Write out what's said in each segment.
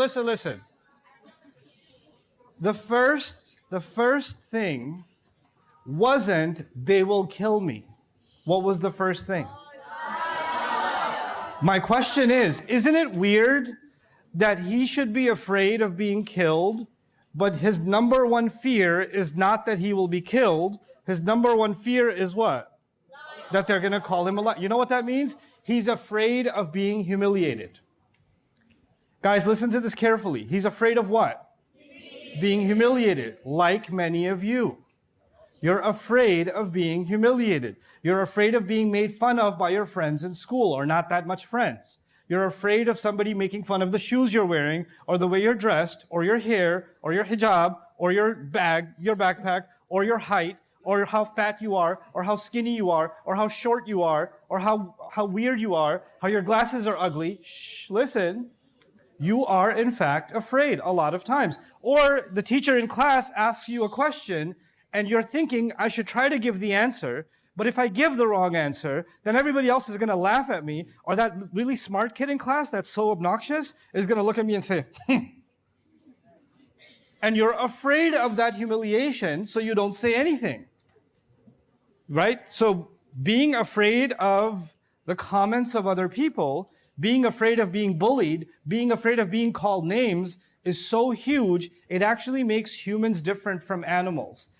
Listen, listen. The first thing wasn't they will kill me. What was the first thing? My question is, isn't it weird that he should be afraid of being killed, but his number one fear is not that he will be killed. His number one fear is what? That they're going to call him alive. You know what that means? He's afraid of being humiliated. Guys, listen to this carefully. He's afraid of what? Being humiliated, like many of you. You're afraid of being humiliated. You're afraid of being made fun of by your friends in school, or not that much friends. You're afraid of somebody making fun of the shoes you're wearing, or the way you're dressed, or your hair, or your hijab, or your bag, your backpack, or your height, or how fat you are, or how skinny you are, or how short you are, or how weird you are, how your glasses are ugly. Shh, listen. You are, in fact, afraid a lot of times. Or the teacher in class asks you a question, and you're thinking, I should try to give the answer, but if I give the wrong answer, then everybody else is going to laugh at me, or that really smart kid in class that's so obnoxious is going to look at me and say, And you're afraid of that humiliation, so you don't say anything. Right? So being afraid of the comments of other people, being afraid of being bullied, being afraid of being called names is so huge, it actually makes humans different from animals.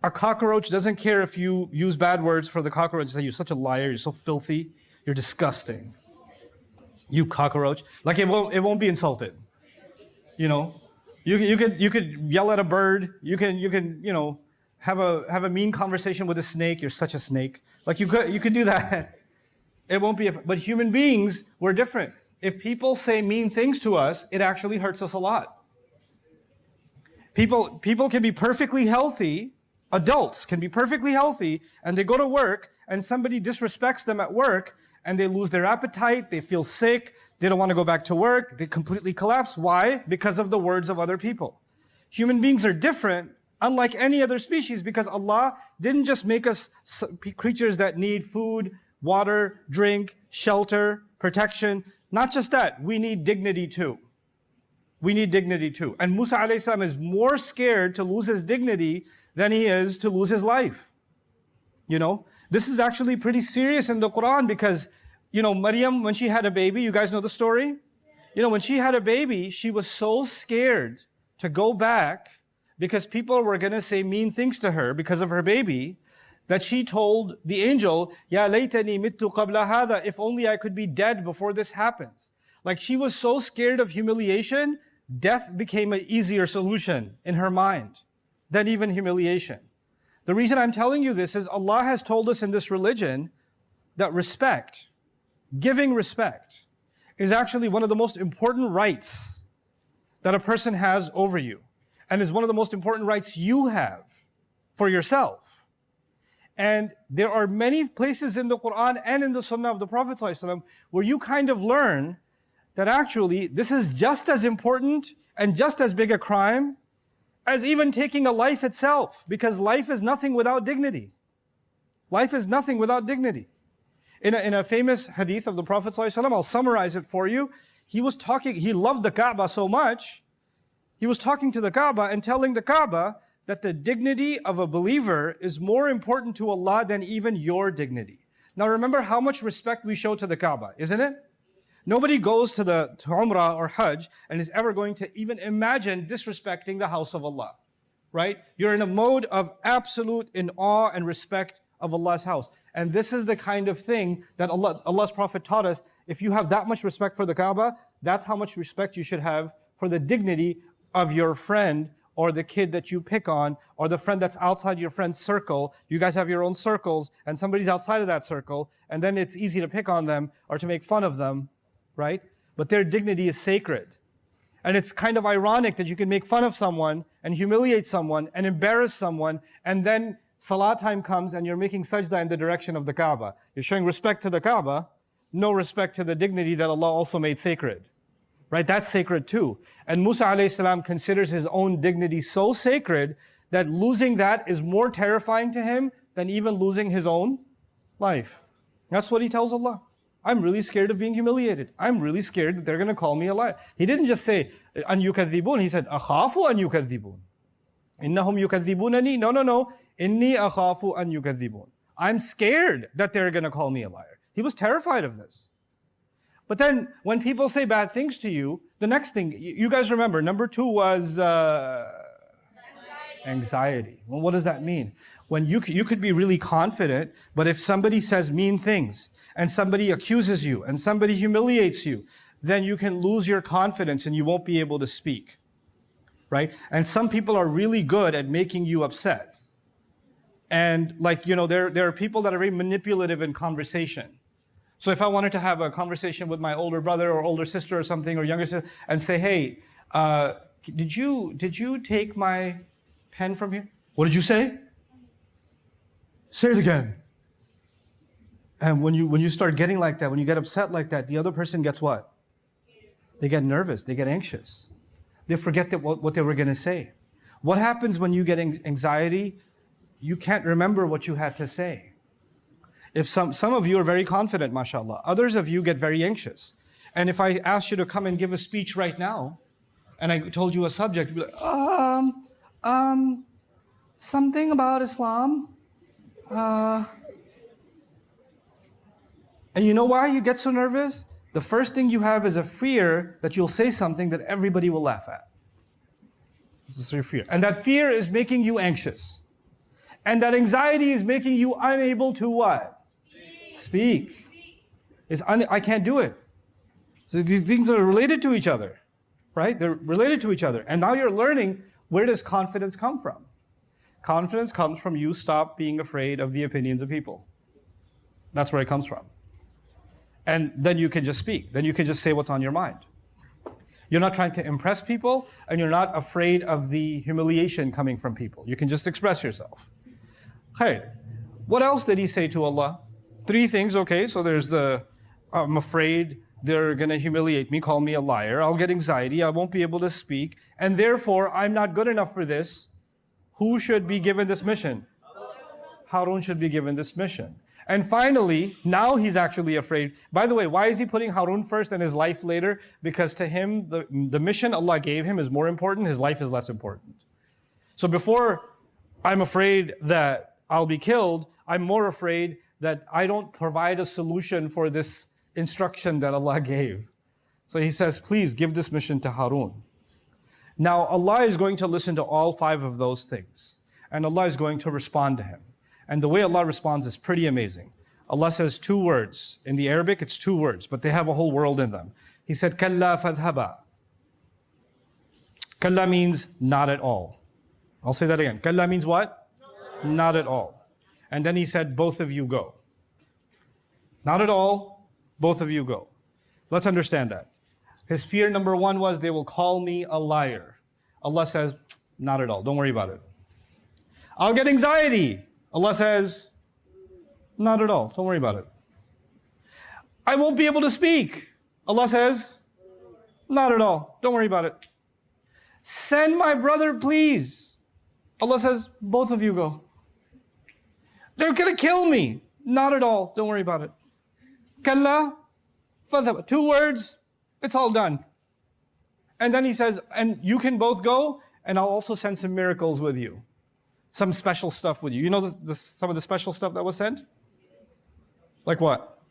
A cockroach doesn't care if you use bad words for the cockroach. Say, you're such a liar, you're so filthy, you're disgusting. You cockroach. Like it won't be insulted. You know? You could yell at a bird, you can have a mean conversation with a snake, you're such a snake. Like you could do that. It won't be, but human beings, we're different. If people say mean things to us, it actually hurts us a lot. People can be perfectly healthy, adults can be perfectly healthy, and they go to work, and somebody disrespects them at work, and they lose their appetite, they feel sick, they don't want to go back to work, they completely collapse. Why? Because of the words of other people. Human beings are different, unlike any other species, because Allah didn't just make us creatures that need food, water, drink, shelter, protection. Not just that, we need dignity too. We need dignity too. And Musa alayhi salam is more scared to lose his dignity than he is to lose his life. You know, this is actually pretty serious in the Quran because, Maryam, when she had a baby, you guys know the story? When she had a baby, she was so scared to go back because people were going to say mean things to her because of her baby, that she told the angel, Ya laytani mittu qabla hadha, if only I could be dead before this happens. Like she was so scared of humiliation, death became an easier solution in her mind than even humiliation. The reason I'm telling you this is Allah has told us in this religion that respect, giving respect, is actually one of the most important rights that a person has over you, and is one of the most important rights you have for yourself. And there are many places in the Quran and in the Sunnah of the Prophet ﷺ where you kind of learn that actually this is just as important and just as big a crime as even taking a life itself, because life is nothing without dignity. Life is nothing without dignity. In a famous hadith of the Prophet ﷺ, I'll summarize it for you. He loved the Kaaba so much, he was talking to the Kaaba and telling the Kaaba that the dignity of a believer is more important to Allah than even your dignity. Now remember how much respect we show to the Kaaba, isn't it? Nobody goes to Umrah or Hajj and is ever going to even imagine disrespecting the house of Allah, right? You're in a mode of absolute in awe and respect of Allah's house. And this is the kind of thing that Allah's Prophet taught us. If you have that much respect for the Kaaba, that's how much respect you should have for the dignity of your friend, or the kid that you pick on, or the friend that's outside your friend's circle. You guys have your own circles, and somebody's outside of that circle, and then it's easy to pick on them or to make fun of them, right? But their dignity is sacred. And it's kind of ironic that you can make fun of someone and humiliate someone and embarrass someone, and then salah time comes and you're making sajda in the direction of the Kaaba. You're showing respect to the Kaaba, no respect to the dignity that Allah also made sacred. Right? That's sacred too. And Musa alayhi salam considers his own dignity so sacred that losing that is more terrifying to him than even losing his own life. That's what he tells Allah. I'm really scared of being humiliated. I'm really scared that they're going to call me a liar. He didn't just say, an yukadhibun. He said, akhafu an yukadhibun. Innahum yukadhibunani. No. Inni akhafu an yukadhibun. I'm scared that they're going to call me a liar. He was terrified of this. But then when people say bad things to you, the next thing, you guys remember, number 2 was anxiety. Well, what does that mean? When you could be really confident, but if somebody says mean things, and somebody accuses you, and somebody humiliates you, then you can lose your confidence and you won't be able to speak, right? And some people are really good at making you upset. And there are people that are very manipulative in conversation. So if I wanted to have a conversation with my older brother or older sister or something, or younger sister, and say, hey, did you take my pen from here? What did you say? Say it again. And when you start getting like that, when you get upset like that, the other person gets what? They get nervous, they get anxious. They forget what they were going to say. What happens when you get anxiety? You can't remember what you had to say. If some of you are very confident, mashallah, others of you get very anxious. And if I asked you to come and give a speech right now, and I told you a subject, you'd be like, something about Islam. And you know why you get so nervous? The first thing you have is a fear that you'll say something that everybody will laugh at. This is your fear. And that fear is making you anxious. And that anxiety is making you unable to what? Speak. I can't do it. So these things are related to each other, right? They're related to each other. And now you're learning, where does confidence come from? Confidence comes from you stop being afraid of the opinions of people. That's where it comes from. And then you can just speak. Then you can just say what's on your mind. You're not trying to impress people, and you're not afraid of the humiliation coming from people. You can just express yourself. Khair. What else did he say to Allah? 3 things, okay, so there's I'm afraid they're going to humiliate me, call me a liar, I'll get anxiety, I won't be able to speak, and therefore I'm not good enough for this. Who should be given this mission? Harun should be given this mission. And finally, now he's actually afraid. By the way, why is he putting Harun first and his life later? Because to him, the mission Allah gave him is more important, his life is less important. So before I'm afraid that I'll be killed, I'm more afraid that I don't provide a solution for this instruction that Allah gave. So he says, please give this mission to Harun. Now Allah is going to listen to all 5 of those things. And Allah is going to respond to him. And the way Allah responds is pretty amazing. Allah says 2 words. In the Arabic, it's 2 words, but they have a whole world in them. He said, Kalla fadhaba. Kalla means not at all. I'll say that again. Kalla means what? Not at all. And then he said, both of you go. Not at all, both of you go. Let's understand that. His fear number 1 was, they will call me a liar. Allah says, not at all, don't worry about it. I'll get anxiety. Allah says, not at all, don't worry about it. I won't be able to speak. Allah says, not at all, don't worry about it. Send my brother, please. Allah says, both of you go. They're going to kill me. Not at all. Don't worry about it. Kalla, fadhaba. 2 words, it's all done. And then he says, and you can both go, and I'll also send some miracles with you. Some special stuff with you. You know some of the special stuff that was sent? Like what?